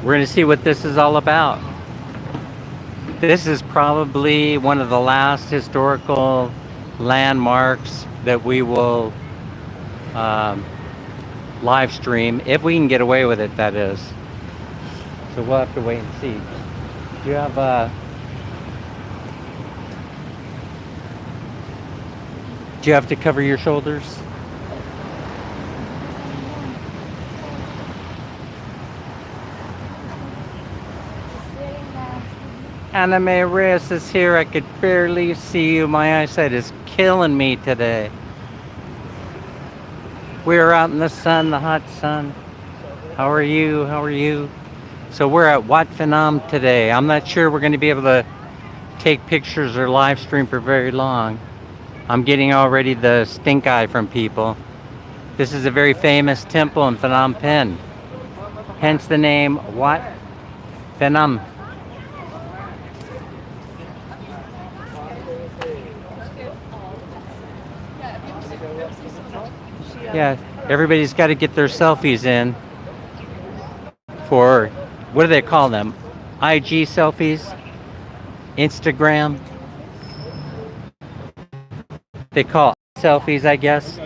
We're going to see what this is all about. This is probably one of the last historical landmarks that we will um, live stream, if we can get away with it, that is. So we'll have to wait and see. Do you have do you have to cover your shoulders? Anime Reyes is here. I could barely see you. My eyesight is killing me today. We're out in the sun, the hot sun. How are you? How are you? So we're at Wat Phnom today. I'm not sure we're going to be able to take pictures or live stream for very long. I'm getting already the stink eye from people. This is a very famous temple in Phnom Penh. Hence the name Wat Phnom. Yeah, everybody's got to get their selfies in for, what do they call them? IG selfies? Instagram? They call selfies, I guess.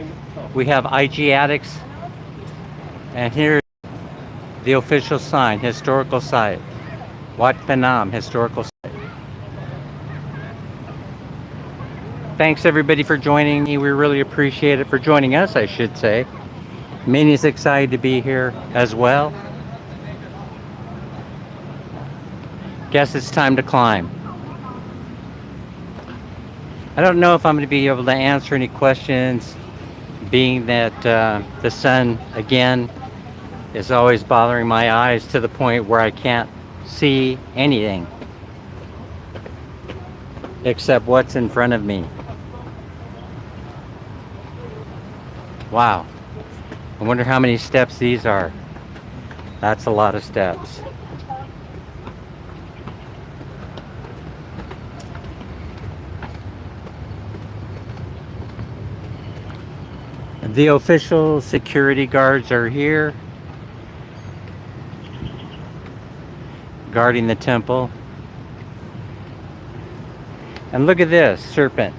We have IG addicts. And here's the official sign, historical site. Wat Phnom, historical site. Thanks everybody for joining me. We really appreciate it, for joining us, I should say. Minnie's excited to be here as well. Guess it's time to climb. I don't know if I'm going to be able to answer any questions, being that the sun, again, is always bothering my eyes to the point where I can't see anything except what's in front of me. Wow. I wonder how many steps these are. That's a lot of steps. The official security guards are here, guarding the temple. And look at this serpent.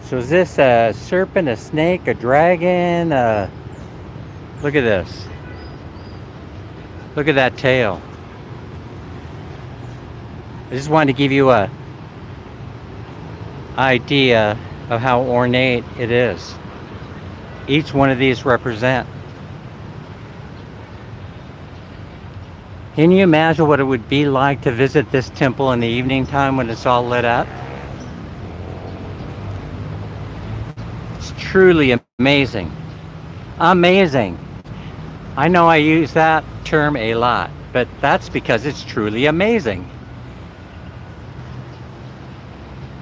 So is this a serpent, a snake, a dragon? Look at this. Look at that tail. I just wanted to give you a idea of how ornate it is. Each one of these represent. Can you imagine what it would be like to visit this temple in the evening time when it's all lit up? It's truly amazing. Amazing. I know I use that term a lot, but that's because it's truly amazing.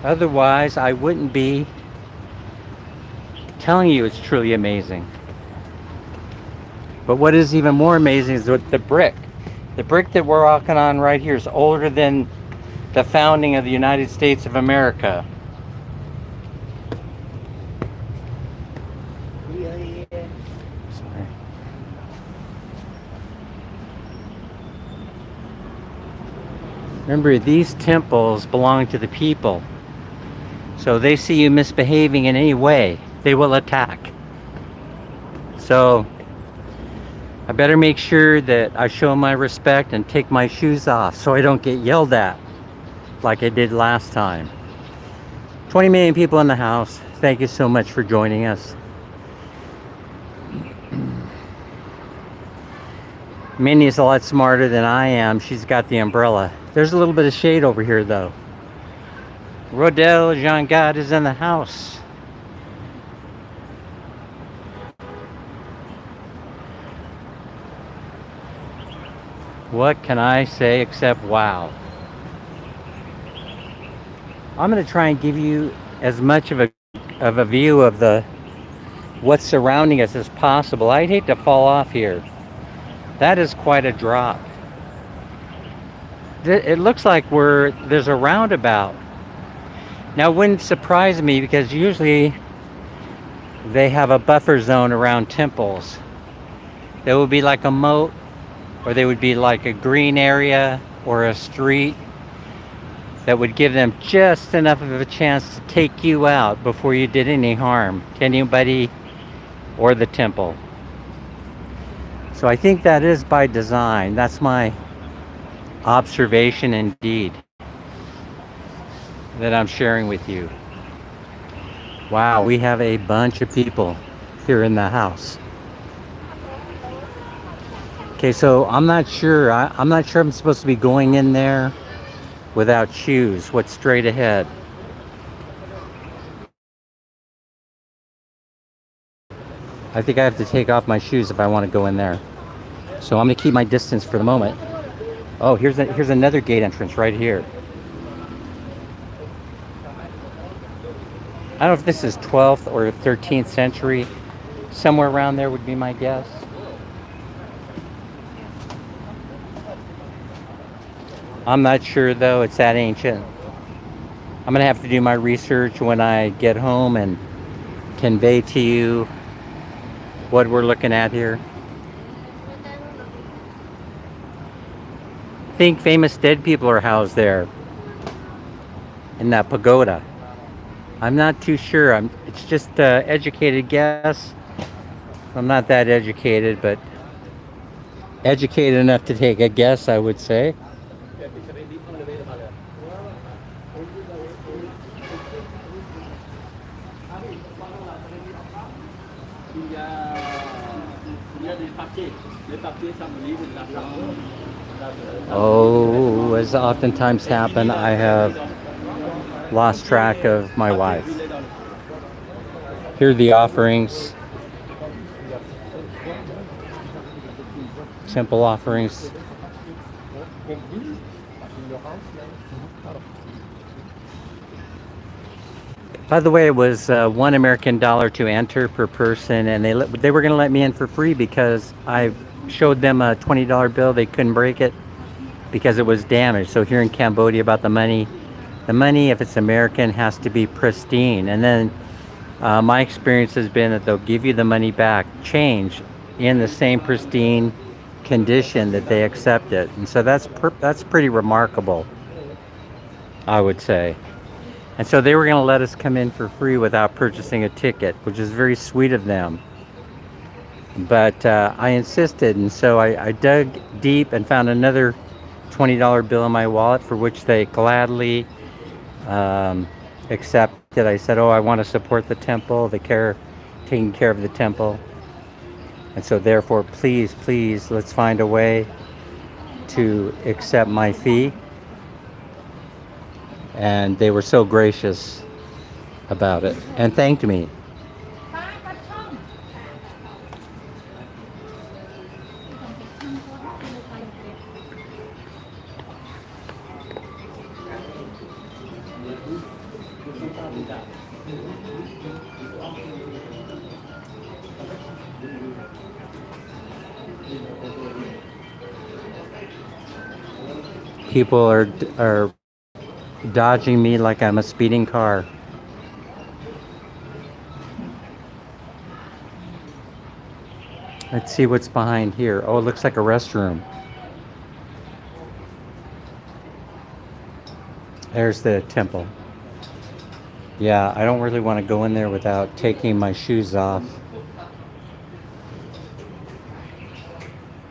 Otherwise, I wouldn't be telling you it's truly amazing. But what is even more amazing is the brick. The brick that we're walking on right here is older than the founding of the United States of America. Sorry. Remember, these temples belong to the people. So they see you misbehaving in any way, they will attack. So I better make sure that I show my respect and take my shoes off so I don't get yelled at like I did last time. 20 million people in the house. Thank you so much for joining us. Minnie is a lot smarter than I am. She's got the umbrella. There's a little bit of shade over here though. Rodel Jean-Gad is in the house. What can I say except wow? I'm going to try and give you as much of a view of what's surrounding us as possible. I'd hate to fall off here. That is quite a drop. It looks like there's a roundabout. Now it wouldn't surprise me because usually they have a buffer zone around temples. There will be like a moat or they would be like a green area or a street that would give them just enough of a chance to take you out before you did any harm to anybody or the temple. So I think that is by design. That's my observation indeed that I'm sharing with you. Wow, we have a bunch of people here in the house. Okay, so I'm not sure. I'm not sure I'm supposed to be going in there without shoes. What's straight ahead? I think I have to take off my shoes if I want to go in there. So I'm going to keep my distance for the moment. Oh, here's another gate entrance right here. I don't know if this is 12th or 13th century. Somewhere around there would be my guess. I'm not sure though, it's that ancient. I'm gonna have to do my research when I get home and convey to you what we're looking at here. I think famous dead people are housed there in that pagoda. I'm not too sure. It's just an educated guess. I'm not that educated, but educated enough to take a guess, I would say. Oh, as oftentimes happen, I have lost track of my wife. Here are the offerings. Simple offerings. By the way, it was $1 American to enter per person, and they were going to let me in for free because I showed them a $20 bill. They couldn't break it because it was damaged. So here in Cambodia, about the money, if it's American, has to be pristine. And then my experience has been that they'll give you the money back, change, in the same pristine condition that they accept it. And so that's pretty remarkable, I would say. And so they were going to let us come in for free without purchasing a ticket, which is very sweet of them. But I insisted, and so I dug deep and found another $20 bill in my wallet, for which they gladly accepted. I said, oh, I want to support the temple, taking care of the temple. And so therefore, please, let's find a way to accept my fee. And they were so gracious about it and thanked me. People are dodging me like I'm a speeding car. Let's see what's behind here. Oh, it looks like a restroom. There's the temple. Yeah, I don't really want to go in there without taking my shoes off.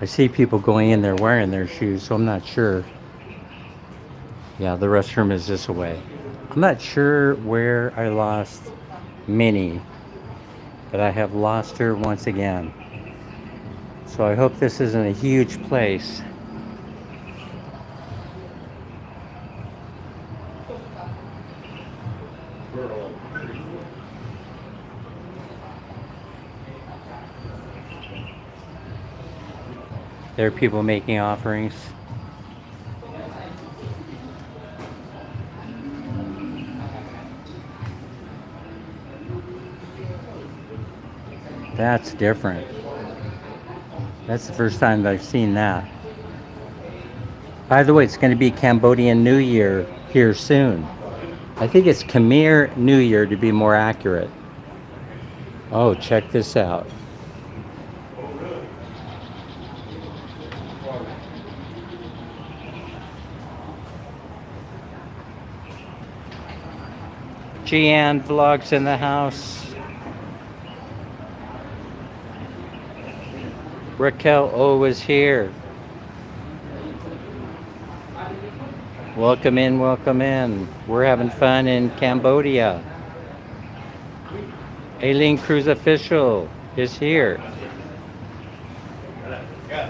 I see people going in there wearing their shoes, so I'm not sure. Yeah, the restroom is this way. I'm not sure where I lost Minnie, but I have lost her once again. So I hope this isn't a huge place. There are people making offerings. That's different. That's the first time that I've seen that. By the way, it's going to be Cambodian New Year here soon. I think it's Khmer New Year to be more accurate. Oh, check this out. Gian Vlogs in the house. Raquel O is here. Welcome in, welcome in. We're having fun in Cambodia. Aileen Cruz Official is here.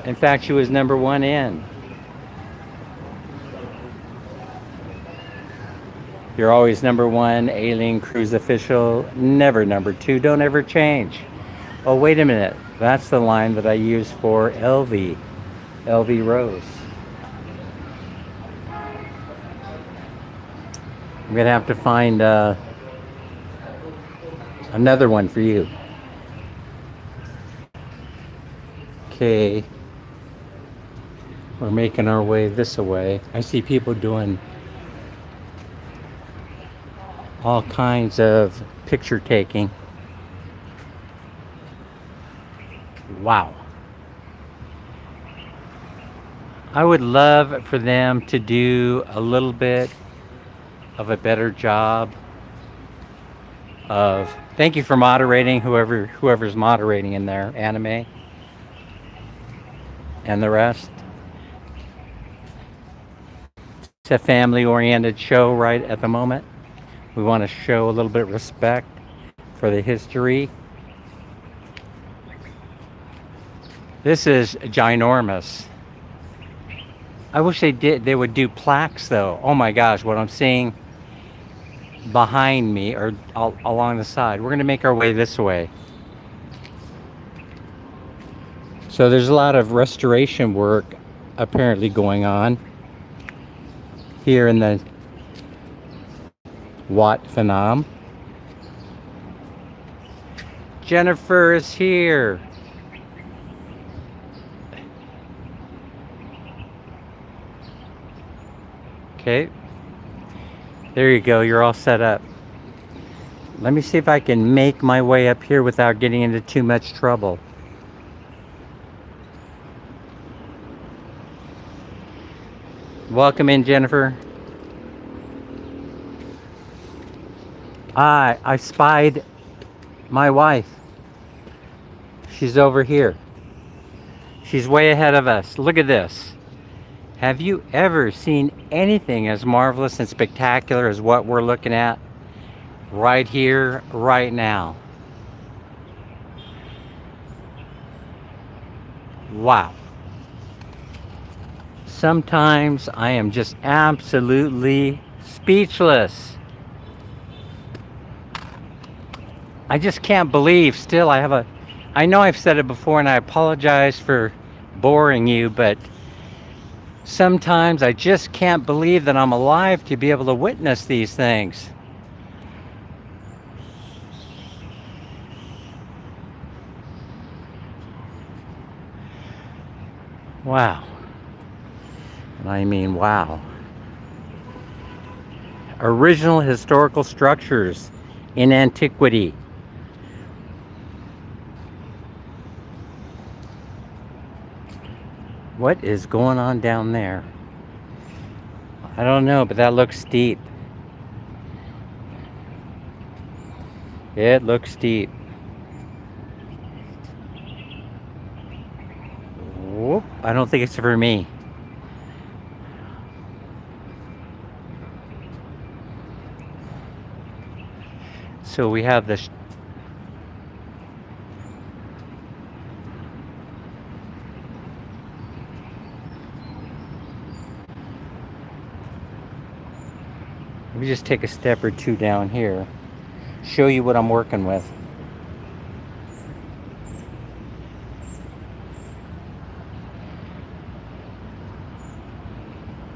In fact, she was #1 in. You're always #1, Aileen Cruz Official, never #2. Don't ever change. Oh, wait a minute. That's the line that I use for LV Rose. I'm gonna have to find another one for you. Okay. We're making our way this way. I see people doing all kinds of picture taking. Wow. I would love for them to do a little bit of a better job of, thank you for moderating, whoever's moderating in there, Anime and the rest. It's a family oriented show right at the moment. We want to show a little bit of respect for the history. This is ginormous. I wish they would do plaques though. Oh my gosh, what I'm seeing behind me or along the side. We're going to make our way this way. So there's a lot of restoration work apparently going on here in the Wat Phnom. Jennifer is here. Okay. There you go. You're all set up. Let me see if I can make my way up here without getting into too much trouble. Welcome in, Jennifer. I spied my wife. She's over here. She's way ahead of us. Look at this. Have you ever seen anything as marvelous and spectacular as what we're looking at right here, right now? Wow. Sometimes I am just absolutely speechless. I just can't believe still I know I've said it before and I apologize for boring you, but sometimes I just can't believe that I'm alive to be able to witness these things. Wow. And I mean, wow. Original historical structures in antiquity. What is going on down there? I don't know, but that looks steep. It looks steep. Whoop, I don't think it's for me. So we have this. Let me just take a step or two down here, show you what I'm working with.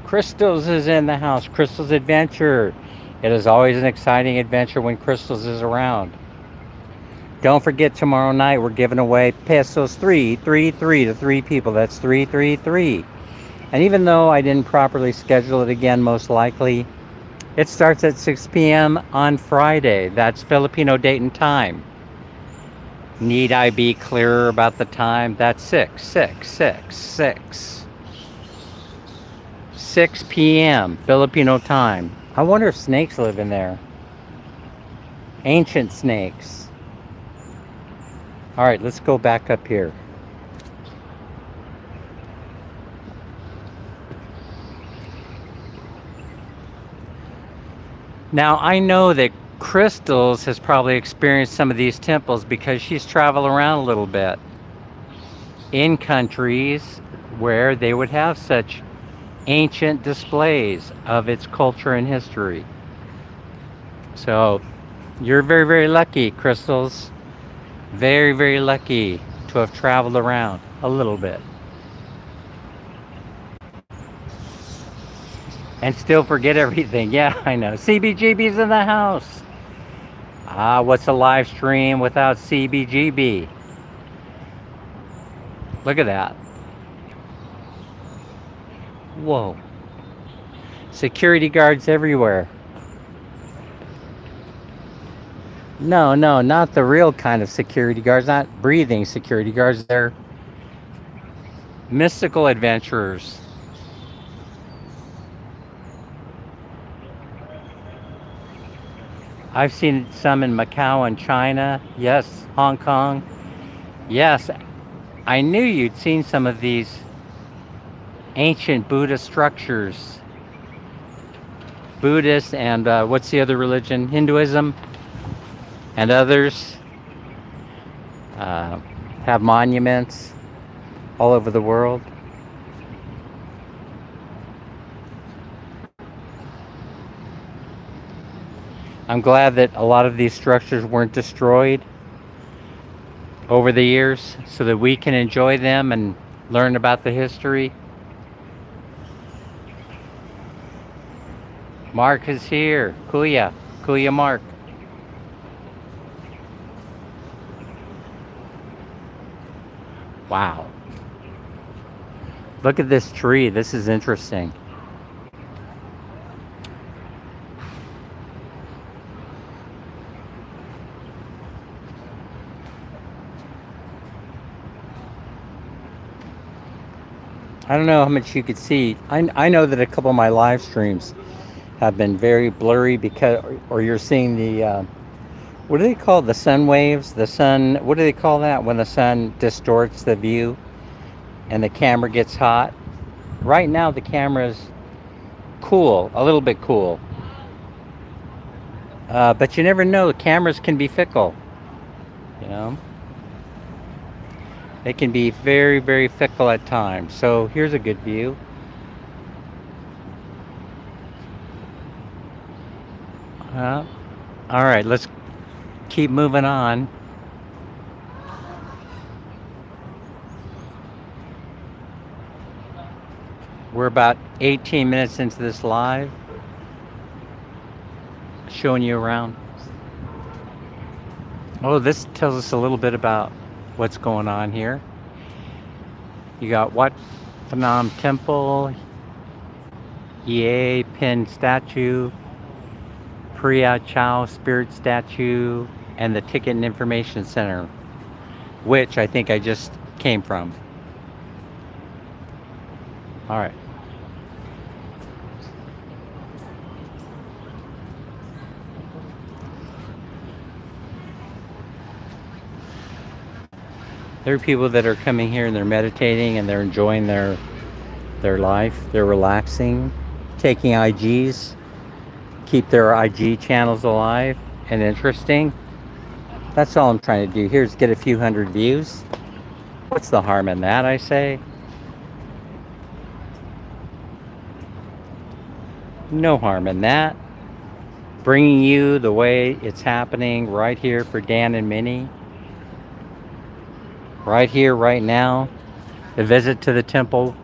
Crystals is in the house. Crystals Adventure. It is always an exciting adventure when Crystals is around. Don't forget, tomorrow night we're giving away pesos 333 to 3 people. That's 333. And even though I didn't properly schedule it again, most likely, it starts at 6 p.m. on Friday. That's Filipino date and time. Need I be clearer about the time? That's 6, 6, 6, 6. 6 p.m. Filipino time. I wonder if snakes live in there. Ancient snakes. All right, let's go back up here. Now, I know that Crystals has probably experienced some of these temples because she's traveled around a little bit in countries where they would have such ancient displays of its culture and history. So, you're very, very lucky, Crystals. Very, very lucky to have traveled around a little bit. And still forget everything. Yeah, I know. CBGB's in the house. Ah, what's a live stream without CBGB? Look at that. Whoa. Security guards everywhere. No, not the real kind of security guards, not breathing security guards. They're mystical adventurers. I've seen some in Macau and China. Yes, Hong Kong. Yes, I knew you'd seen some of these ancient Buddhist structures. Buddhist and what's the other religion? Hinduism and others have monuments all over the world. I'm glad that a lot of these structures weren't destroyed over the years so that we can enjoy them and learn about the history. Mark is here. Kuya Mark. Wow. Look at this tree. This is interesting. I don't know how much you could see. I know that a couple of my live streams have been very blurry because, or you're seeing the, what do they call it? The sun waves? The sun, what do they call that? When the sun distorts the view and the camera gets hot. Right now the camera's cool, a little bit cool. But you never know, cameras can be fickle, you know? They can be very, very fickle at times. So here's a good view. All right, let's keep moving on. We're about 18 minutes into this live, showing you around. Oh, this tells us a little bit about what's going on here. You got Wat Phnom Temple, Ye Pin statue, Priya Chow spirit statue, and the Ticket and Information Center, which I think I just came from. All right. There are people that are coming here and they're meditating and they're enjoying their life. They're relaxing, taking IGs, keep their IG channels alive and interesting. That's all I'm trying to do here is get a few hundred views. What's the harm in that, I say? No harm in that. Bringing you the way it's happening right here for Dan and Minnie. Right here, right now. The visit to the temple,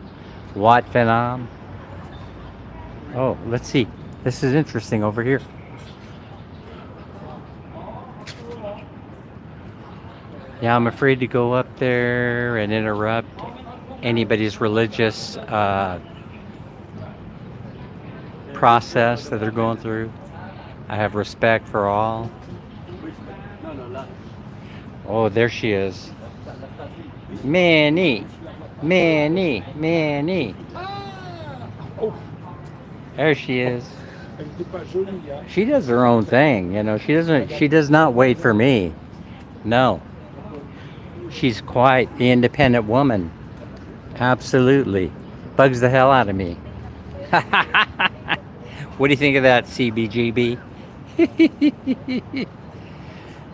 Wat Phnom. Oh, let's see. This is interesting over here. Yeah, I'm afraid to go up there and interrupt anybody's religious process that they're going through. I have respect for all. Oh, there she is. Minnie. Oh, There she is. Elle n'était pas jolie, hein. She does her own thing, you know. She does not wait for me. No. She's quite the independent woman. Absolutely. Bugs the hell out of me. What do you think of that, CBGB?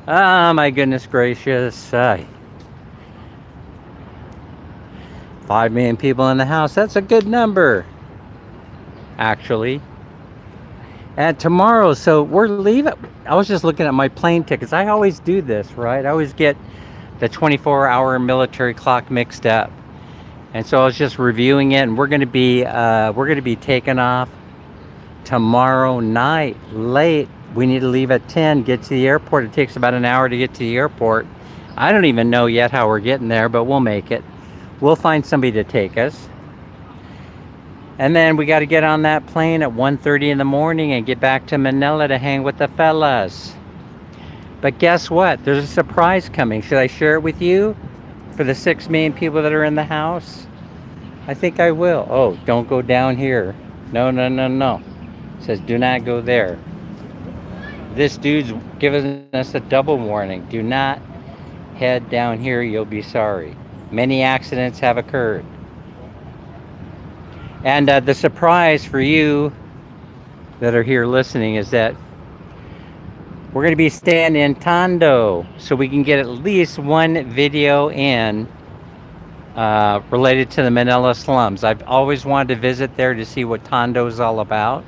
Ah, my goodness gracious. 5 million people in the house. That's a good number, actually. And tomorrow, so we're leaving. I was just looking at my plane tickets. I always do this, right? I always get the 24-hour military clock mixed up. And so I was just reviewing it, and we're going to be taking off tomorrow night late. We need to leave at 10, get to the airport. It takes about an hour to get to the airport. I don't even know yet how we're getting there, but we'll make it. We'll find somebody to take us. And then we got to get on that plane at 1:30 in the morning and get back to Manila to hang with the fellas. But guess what? There's a surprise coming. Should I share it with you? For the 6 million people that are in the house? I think I will. Oh, don't go down here. No, no, no, no. It says do not go there. This dude's giving us a double warning. Do not head down here. You'll be sorry. Many accidents have occurred. And the surprise for you that are here listening is that we're going to be staying in Tondo, so we can get at least one video in related to the Manila slums. I've always wanted to visit there to see what Tondo is all about.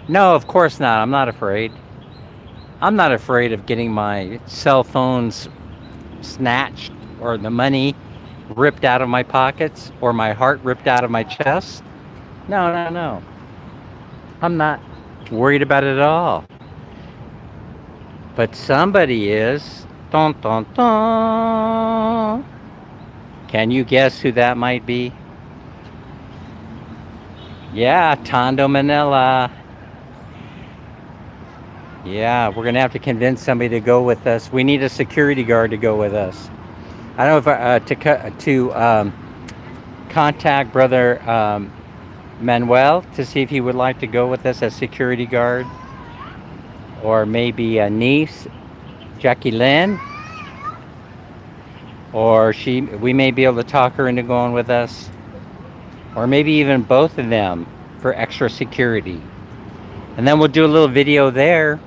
No, of course not. I'm not afraid. I'm not afraid of getting my cell phones snatched or the money ripped out of my pockets or my heart ripped out of my chest. No, no, no. I'm not worried about it at all. But somebody is. Dun, dun, dun. Can you guess who that might be? Yeah, Tondo, Manila. Yeah, we're gonna have to convince somebody to go with us. We need a security guard to go with us. I don't know if to contact Brother Manuel to see if he would like to go with us as security guard, or maybe a niece, Jackie Lynn, or we may be able to talk her into going with us, or maybe even both of them for extra security. And then we'll do a little video there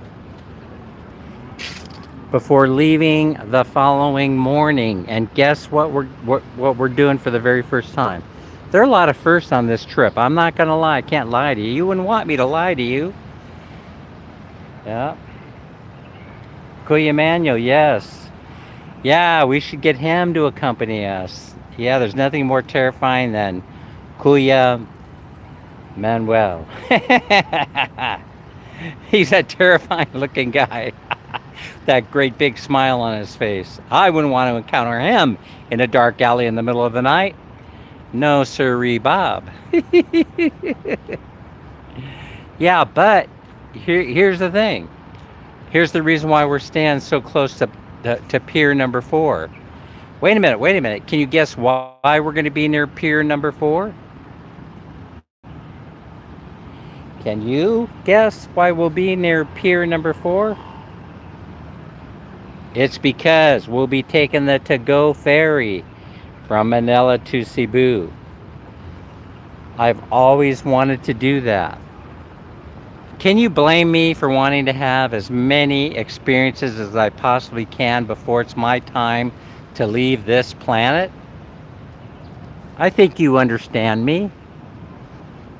before leaving the following morning. And guess what we're doing for the very first time. There are a lot of firsts on this trip. I'm not gonna lie. I can't lie to you. You wouldn't want me to lie to you. Yeah. Kuya Manuel, yes. Yeah, we should get him to accompany us. Yeah, there's nothing more terrifying than Kuya Manuel. He's a terrifying looking guy. That great big smile on his face. I wouldn't want to encounter him in a dark alley in the middle of the night. No sirree, Bob. Yeah, but here's the thing. Here's the reason why we're staying so close to pier number 4. Wait a minute. Can you guess why we're going to be near pier number 4? Can you guess why we'll be near pier number 4? It's because we'll be taking the to-go ferry from Manila to Cebu. I've always wanted to do that. Can you blame me for wanting to have as many experiences as I possibly can before it's my time to leave this planet? I think you understand me.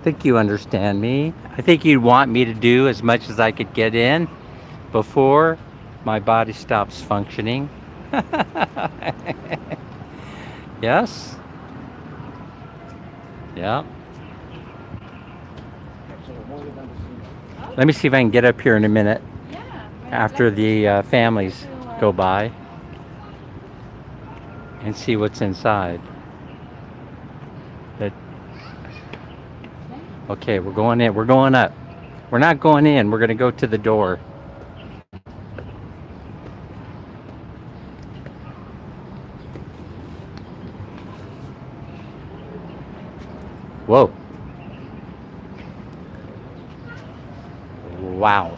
I think you'd want me to do as much as I could get in before my body stops functioning. Yes? Yeah. Let me see if I can get up here in a minute after the families go by and see what's inside. Okay, we're going in. We're going up. We're not going in. We're going to go to the door. Whoa. Wow.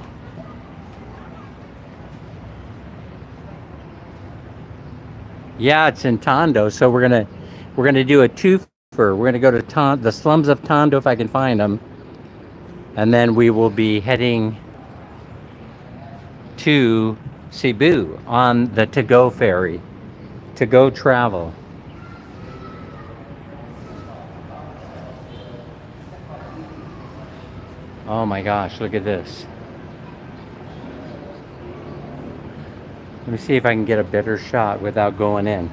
Yeah, it's in Tondo, so we're gonna do a twofer. We're gonna go to the slums of Tondo if I can find them, and then we will be heading to Cebu on the to-go ferry, to-go travel. Oh my gosh, look at this. Let me see if I can get a better shot without going in.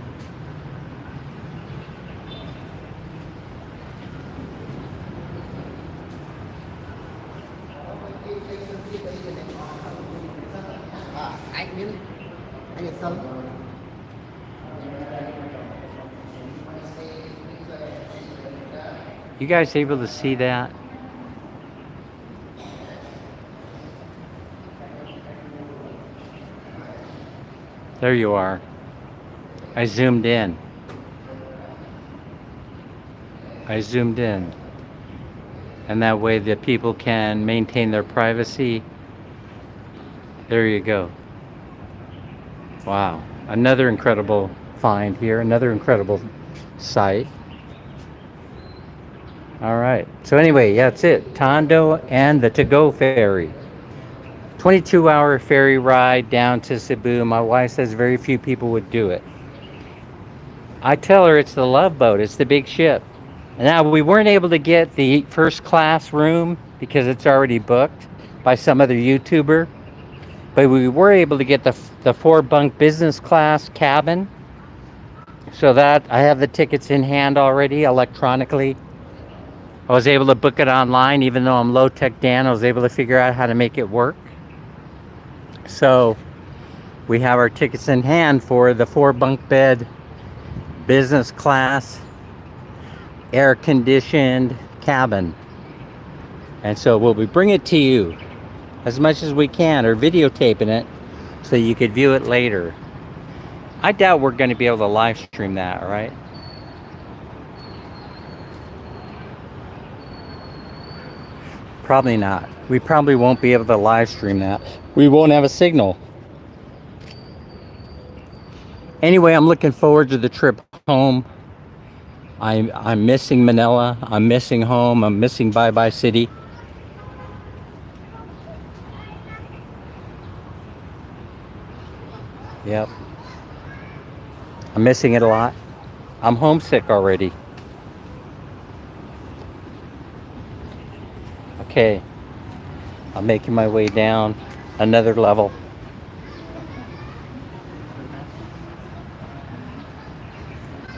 You guys able to see that? There you are. I zoomed in. And that way the people can maintain their privacy. There you go. Wow. Another incredible find here. Another incredible sight. All right. So anyway, yeah, that's it. Tondo and the to-go ferry. 22-hour ferry ride down to Cebu. My wife says very few people would do it. I tell her it's the Love Boat. It's the big ship. Now, we weren't able to get the first class room because it's already booked by some other YouTuber. But we were able to get the 4-bunk business class cabin. So that I have the tickets in hand already electronically. I was able to book it online. Even though I'm low-tech Dan, I was able to figure out how to make it work. So we have our tickets in hand for the 4-bunk bed, business class, air-conditioned cabin. And so we'll be bringing it to you as much as we can, or videotaping it so you could view it later. I doubt we're going to be able to live stream that, right? Probably not. We probably won't be able to live stream that. We won't have a signal. Anyway, I'm looking forward to the trip home. I'm missing Manila. I'm missing home. I'm missing Bye Bye City. Yep. I'm missing it a lot. I'm homesick already. Okay. I'm making my way down another level.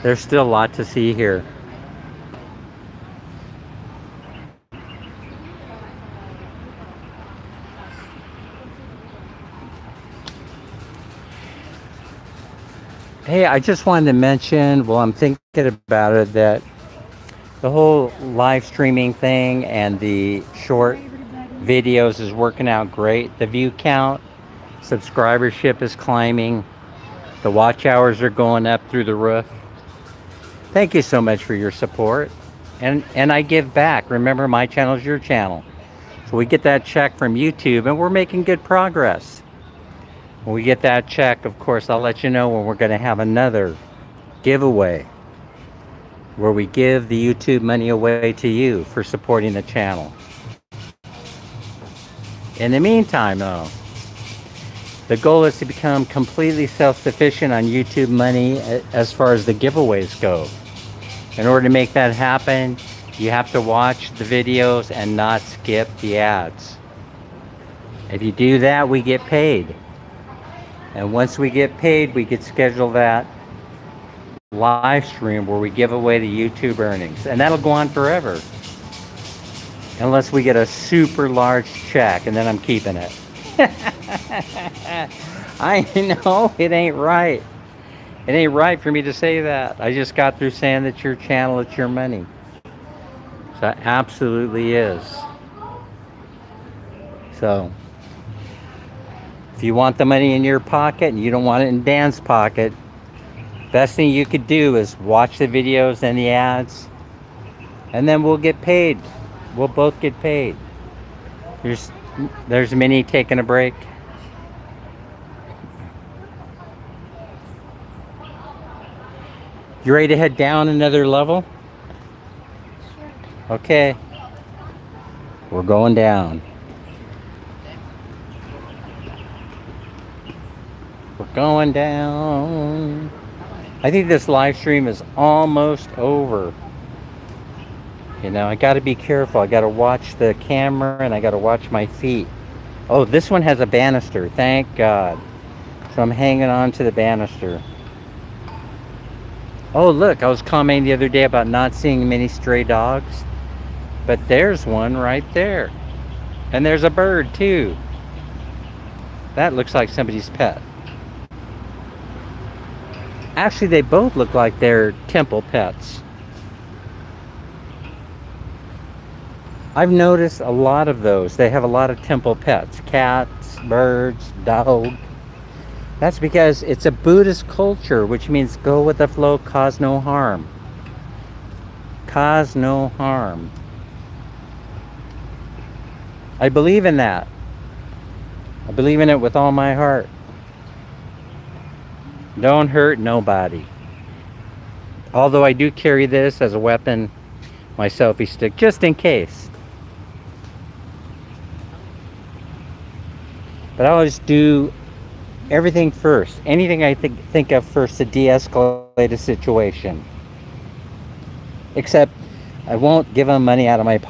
There's still a lot to see here. Hey, I just wanted to mention, well, I'm thinking about it, that the whole live streaming thing and the short videos is working out great. The view count, subscribership is climbing. The watch hours are going up through the roof. Thank you so much for your support. And I give back. Remember, my channel is your channel. So we get that check from YouTube and we're making good progress. When we get that check, of course, I'll let you know when we're going to have another giveaway where we give the YouTube money away to you for supporting the channel. In the meantime, though, the goal is to become completely self-sufficient on YouTube money as far as the giveaways go. In order to make that happen, you have to watch the videos and not skip the ads. If you do that, we get paid. And once we get paid, we could schedule that live stream where we give away the YouTube earnings. And that'll go on forever. Unless we get a super large check, and then I'm keeping it. I know, it ain't right. It ain't right for me to say that. I just got through saying that your channel, it's your money. So it absolutely is. So if you want the money in your pocket and you don't want it in Dan's pocket, best thing you could do is watch the videos and the ads, and then we'll get paid. We'll both get paid. There's Minnie taking a break. You ready to head down another level? Okay. We're going down. We're going down. I think this live stream is almost over. You know, I got to be careful. I got to watch the camera and I got to watch my feet. Oh, this one has a banister. Thank God. So I'm hanging on to the banister. Oh, look, I was commenting the other day about not seeing many stray dogs. But there's one right there. And there's a bird too. That looks like somebody's pet. Actually, they both look like they're temple pets. I've noticed a lot of those. They have a lot of temple pets. Cats, birds, dog. That's because it's a Buddhist culture, which means go with the flow, cause no harm. Cause no harm. I believe in that. I believe in it with all my heart. Don't hurt nobody. Although I do carry this as a weapon, my selfie stick, just in case. But I always do everything first. Anything I think of first to de-escalate a situation. Except I won't give them money out of my pocket.